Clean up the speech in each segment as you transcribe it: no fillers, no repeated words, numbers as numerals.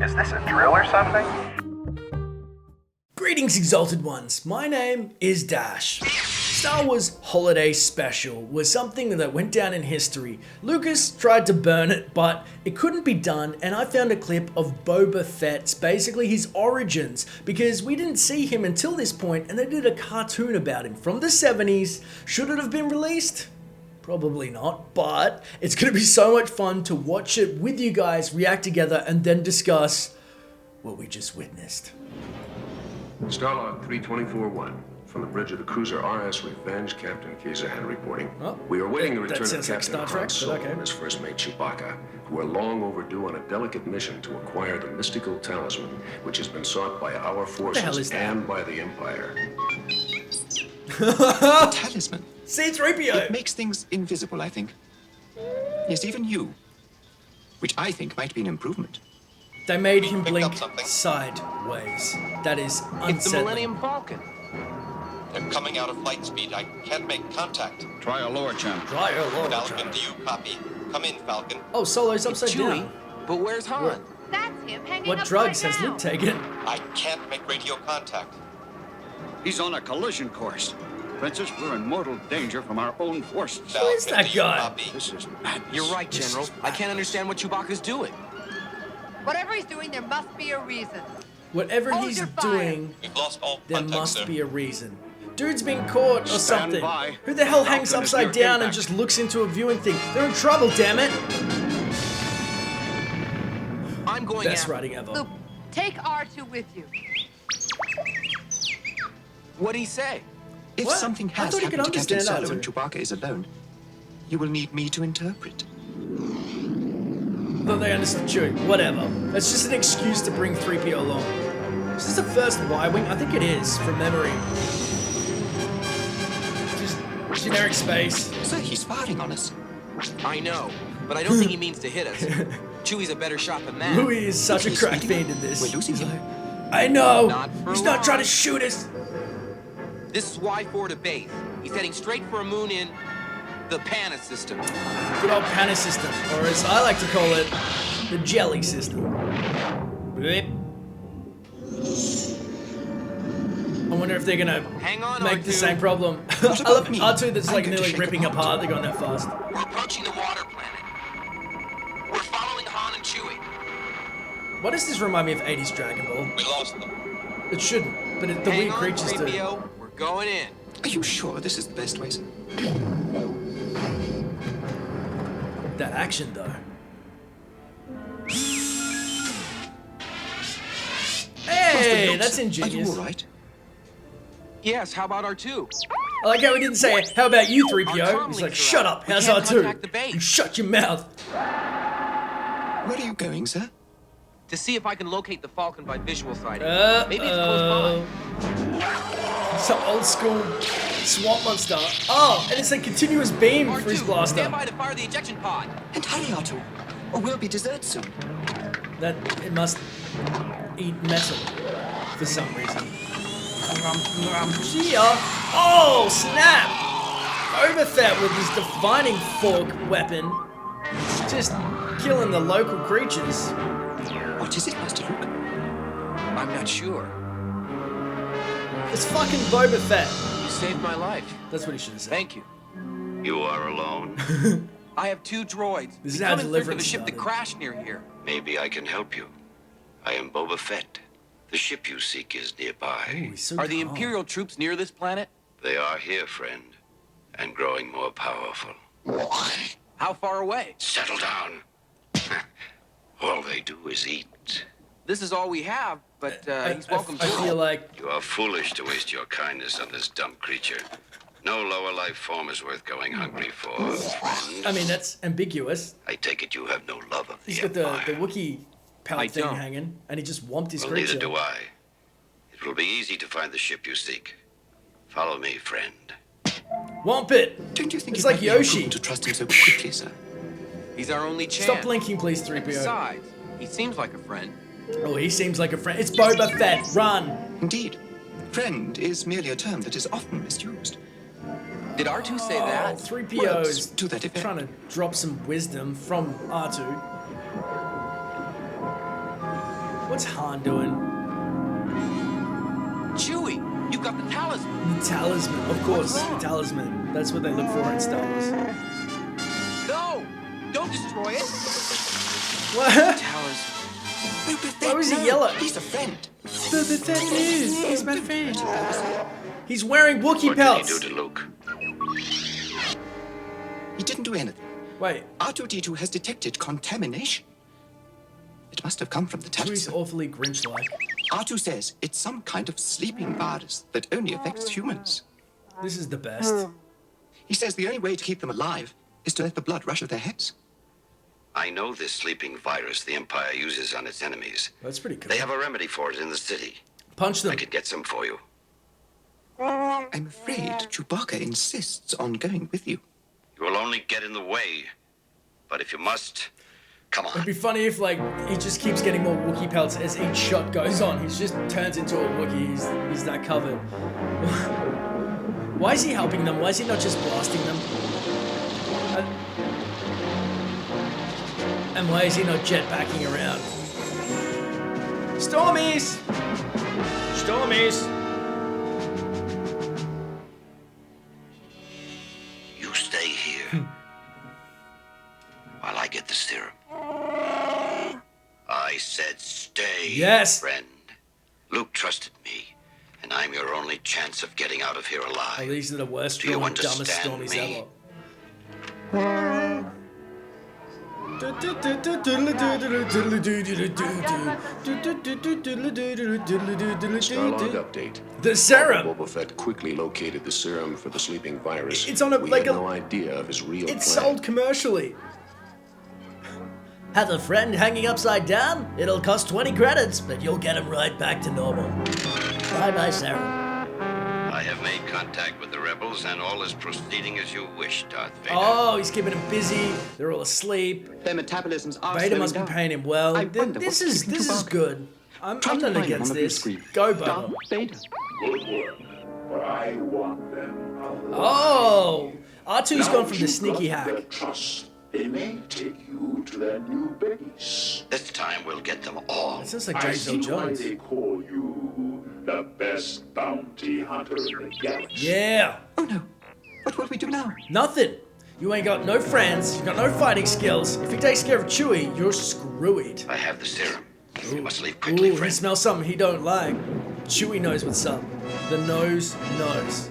Is this a drill or something? Greetings, Exalted Ones. My name is Dash. Star Wars Holiday Special was something that went down in history. Lucas tried to burn it, but it couldn't be done, and I found a clip of Boba Fett's, basically his origins, because we didn't see him until this point, and they did a cartoon about him from the 70s. Should it have been released? Probably not, but it's going to be so much fun to watch it with you guys, react together, and then discuss what we just witnessed. Starlog 324-1. From the bridge of the cruiser RS Revenge, Captain Kazan reporting. Oh, we are awaiting the that return of sounds like Captain Star Trek, Han but Solo okay. and his first mate Chewbacca, who are long overdue on a delicate mission to acquire the mystical talisman, which has been sought by our hell is forces that? and by the Empire. The talisman. C-3PO! It makes things invisible, I think. Yes, even you. Which I think might be an improvement. They made him Picked blink up something. sideways. That is unsettling. It's the Millennium Falcon. They're coming out of light speed. I can't make contact. Try a lower channel. Try a lower Falcon, channel. do you copy? Come in, Falcon. Oh, Solo's upside Chewie, down. but where's Han? That's him hanging What upside drugs has down. Luke taken? I can't make radio contact. He's on a collision course. Princess, we're in mortal danger from our own forces. Falcon, is that do you guy? copy? This is madness. You're right, General. I can't understand what Chewbacca's doing. Whatever he's doing, there must be a reason. Whatever Hold he's your fire. doing, We've lost all there contact, must sir. be a reason. Dude's been caught or Stand something. by. Who the hell hangs Falcon is upside near down and impact. just looks into a viewing thing? They're in trouble, damn it! I'm going Best after. writing ever. Luke, take R2 with you. What'd he say? If What? something I has thought you could happened to Captain understand Solo that, and Chewbacca is alone, you will need me to interpret. Thought they understood Chewie. Whatever. It's just an excuse to bring 3PO along. Is this the first Y-Wing? I think it is, from memory. Just generic space. So he's firing on us. I know, but I don't think he means to hit us. Chewie's a better shot than that. Louis is such a He's crack speeding fiend up. in this. We're losing He's him. like, I know! Not for He's not trying to long. shoot us! This is Y4 to base. He's heading straight for a moon in the Pana system. Good old Pana system, or as I like to call it, the jelly system. Blip. I wonder if they're gonna Hang on, make R2. the same problem. What I love about me? R2 that's I'm like going to nearly shake ripping apart. apart. They're going that fast. We're approaching the water planet. We're following Han and Chewie. Why does this remind me of 80s Dragon Ball? We lost them. It shouldn't, but the Hang weird on, creatures do. 3PO. We're going in. Are you sure this is the best way, sir? That action though. Hey, that's Are you ingenious. all right? Yes, how about R2? I like how he didn't say, how about you, Our 3PO? comm He's links like, are shut out. up, We how's can't R2? contact the base. You shut your mouth. Where are you going, sir? To see if I can locate the Falcon by visual sighting. Maybe it's close Some old school swamp monster. Oh, and it's a continuous beam by. for his R2, blaster. stand by to fire the ejection pod. And hurry, R2, or we'll be dessert soon. That it must eat metal for some reason. Gia. Oh, snap! Boba Fett with his defining fork weapon, just killing the local creatures. What is it, Master Luke? I'm not sure. It's fucking Boba Fett. You saved my life. That's what he should have said. Thank you. You are alone. I have two droids. This is We how come in search of a Deliverance ship that started. crashed near here. Maybe I can help you. I am Boba Fett. The ship you seek is nearby. Ooh, he's so Are the calm. Imperial troops near this planet? They are here, friend, and growing more powerful. How far away? Settle down. All they do is eat. This is all we have, but he's welcome I to feel like You are foolish to waste your kindness on this dumb creature. No lower life form is worth going hungry for. I mean that's ambiguous. I take it you have no love of the He's got the Empire. Wookiee I pellet thing don't. hanging, and he just whomped his Well, creature. neither do I. It will be easy to find the ship you seek. Follow me, friend. Whomp it! Don't you think It's it like might be Yoshi. imprudent to trust him so quickly, sir? He's our only chance. Stop blinking, please, And 3PO. besides, he seems like a friend. Oh, he seems like a friend. It's Boba Fett. Run! Indeed. Friend is merely a term that is often misused. Did R2 say Oh, that? 3PO Words is to that effect. trying to drop some wisdom from R2. What's Han doing? Chewie, you got the talisman. The talisman, of course. The talisman. That's what they look for in Star Wars. No! Don't destroy it! What? Talisman. Why was he yellow? He's a friend. Boba Fett is. He's my friend. He's wearing Wookiee What pelts. did he do to Luke? He didn't do anything. Wait, R2-D2 has detected contamination. It must have come from the Chewie's talisman. awfully Grinch-like. R2 says it's some kind of sleeping virus that only affects humans. This is the best. He says the only way to keep them alive is to let the blood rush to their heads. I know this sleeping virus the Empire uses on its enemies. That's pretty cool. They have a remedy for it in the city. Punch them. I could get some for you. I'm afraid Chewbacca insists on going with you. You will only get in the way. But if you must, come It'd on. be funny if, like, he just keeps getting more Wookiee pelts as each shot goes on. He just turns into a Wookiee. He's that covered. Why is he helping them? Why is he not just blasting them? And why is he not jetpacking around? Stormies! Stormies! You stay here while I get the serum. I said stay, Yes. friend. Luke trusted me, and I'm your only chance of getting out of here Oh, alive. these are the worst, Do you dumbest understand Stormies me? ever. Starlog update. The serum! Boba Fett quickly located the serum for the sleeping virus. It's on a- we like had a- no idea of his real It's plan. sold commercially. Have a friend hanging upside down? It'll cost 20 credits, but you'll get him right back to normal. Bye-bye, Sarah. I have made contact with the rebels, and all is proceeding as you wish, Darth Vader. Oh, he's keeping them busy. They're all asleep. Their metabolisms are Vader slowing must be down. paying him well. I wonder This what's is keeping this is Chewbacca. good. I'm Try to not find him against on the blue this. screen. Go, Darth Boba. Vader. Good work. But I want them alive. Oh, R2's Now gone from the you've sneaky got their hack. trust. They may take you to their new base. This time we'll get them all. That sounds like I James Earl see why Jones. they call you the best bounty hunter in the galaxy. Yeah, Oh no. What will we do now? nothing. You ain't got no friends. You got no fighting skills. If he takes care of Chewie, you're screwed. I have the serum. You must leave quickly, Ooh, he friend. smells something he don't like. Chewie knows what's up. The nose knows.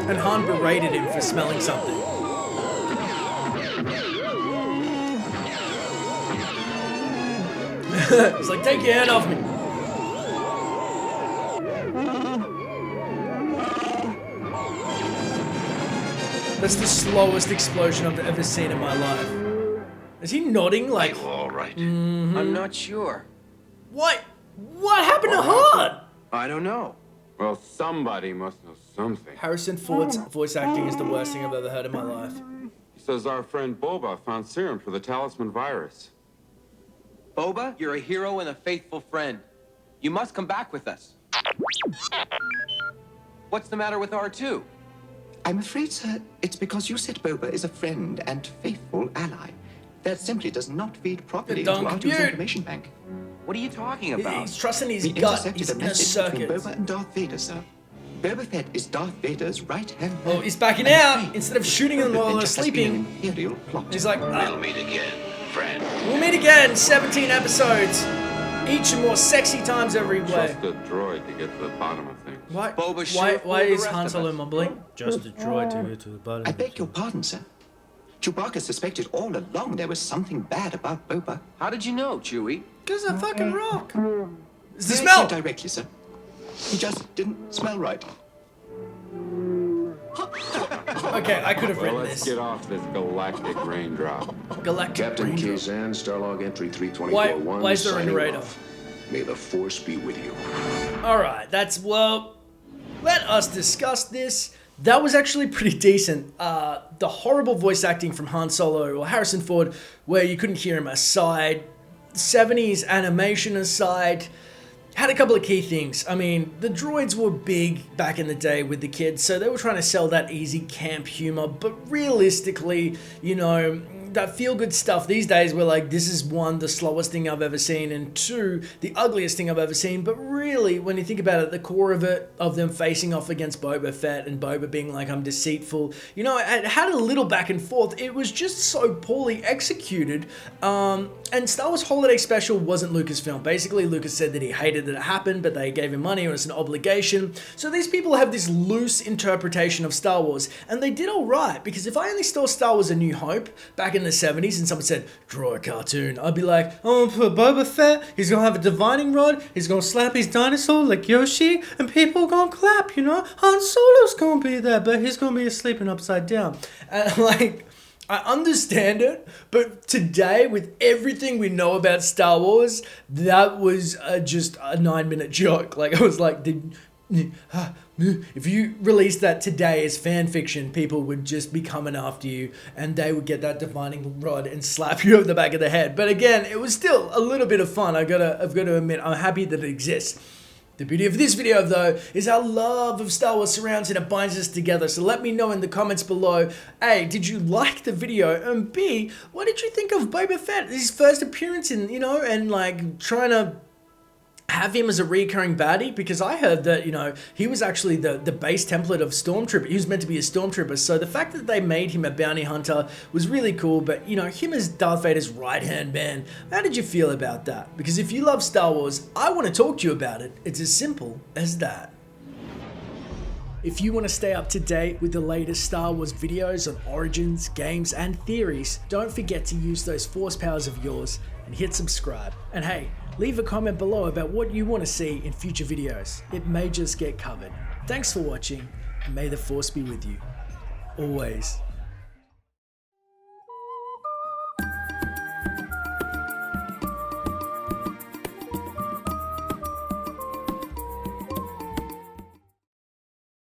And Han berated him for smelling something. He's like, take your hand off me. That's the slowest explosion I've ever seen in my life. Is he nodding Are like, you all right? I'm not sure. what? What happened to Han? I don't know. Well, somebody must know something. Harrison Ford's voice acting is the worst thing I've ever heard in my life. He says our friend Boba found serum for the talisman virus. Boba, you're a hero and a faithful friend. You must come back with us. What's the matter with R2? I'm afraid, sir, it's because you said Boba is a friend and faithful ally. That simply does not feed properly Don't into R2's compute. information bank. What are you talking about? He's trusting his We gut. intercepted He's a in a message between circuit. Boba and Darth Vader, sir. Boba Fett is Darth Vader's right-hand man. Oh, he's backing I'm out. afraid Instead of shooting them Boba while they're Fett has been an sleeping, imperial plot. he's like, We'll meet again, friend. we'll meet again. 17 episodes. Each more sexy times every way. Trust a droid to get to the bottom of things. Why, Boba sure why fooled the is rest Han of Solo us. mumbling? Just a droid to get to the bottom. I beg your pardon, sir. Chewbacca suspected all along there was something bad about Boba. How did you know, Chewie? Because I fucking rock. It's the Very smell. Directly, sir. He just didn't smell right. Okay, I could have Well, written let's this. get off this galactic raindrop. Galactic Captain Ranger. Kazan, Starlog entry Why- 3241. why is there a signing narrator? off. May the Force be with you. Alright, well, let us discuss this. That was actually pretty decent. The horrible voice acting from Han Solo or Harrison Ford, where you couldn't hear him aside, 70s animation aside, had a couple of key things. I mean, the droids were big back in the day with the kids, so they were trying to sell that easy camp humor, but realistically, you know, that feel-good stuff these days we're like, this is one, the slowest thing I've ever seen, and two, the ugliest thing I've ever seen. But really, when you think about it, the core of it, of them facing off against Boba Fett and Boba being like, I'm deceitful, you know, it had a little back and forth. It was just so poorly executed. And Star Wars Holiday Special wasn't Lucasfilm. Basically, Lucas said that he hated that it happened, but they gave him money, it was an obligation. So these people have this loose interpretation of Star Wars, and they did all right, because if I only saw Star Wars A New Hope back in the 70s and someone said, draw a cartoon, I'd be like, oh, Boba Fett, he's gonna have a divining rod, he's gonna slap his dinosaur like Yoshi, and people gonna clap, you know? Han Solo's gonna be there, but he's gonna be sleeping upside down. And like, I understand it, but today, with everything we know about Star Wars, that was just a 9-minute joke. Like, I was like, if you released that today as fan fiction, people would just be coming after you, and they would get that divining rod and slap you over the back of the head. But again, it was still a little bit of fun. I've got to admit, I'm happy that it exists. The beauty of this video, though, is our love of Star Wars surrounds and it binds us together. So let me know in the comments below, A, did you like the video? And B, what did you think of Boba Fett? His first appearance in, you know, and like trying to have him as a recurring baddie, because I heard that, you know, he was actually the base template of Stormtrooper. He was meant to be a Stormtrooper, so the fact that they made him a bounty hunter was really cool. But, you know, him as Darth Vader's right-hand man, how did you feel about that? Because if you love Star Wars, I want to talk to you about it. It's as simple as that. If you want to stay up to date with the latest Star Wars videos on origins, games, and theories, don't forget to use those force powers of yours and hit subscribe. And hey, leave a comment below about what you want to see in future videos. It may just get covered. Thanks for watching, and may the Force be with you. Always.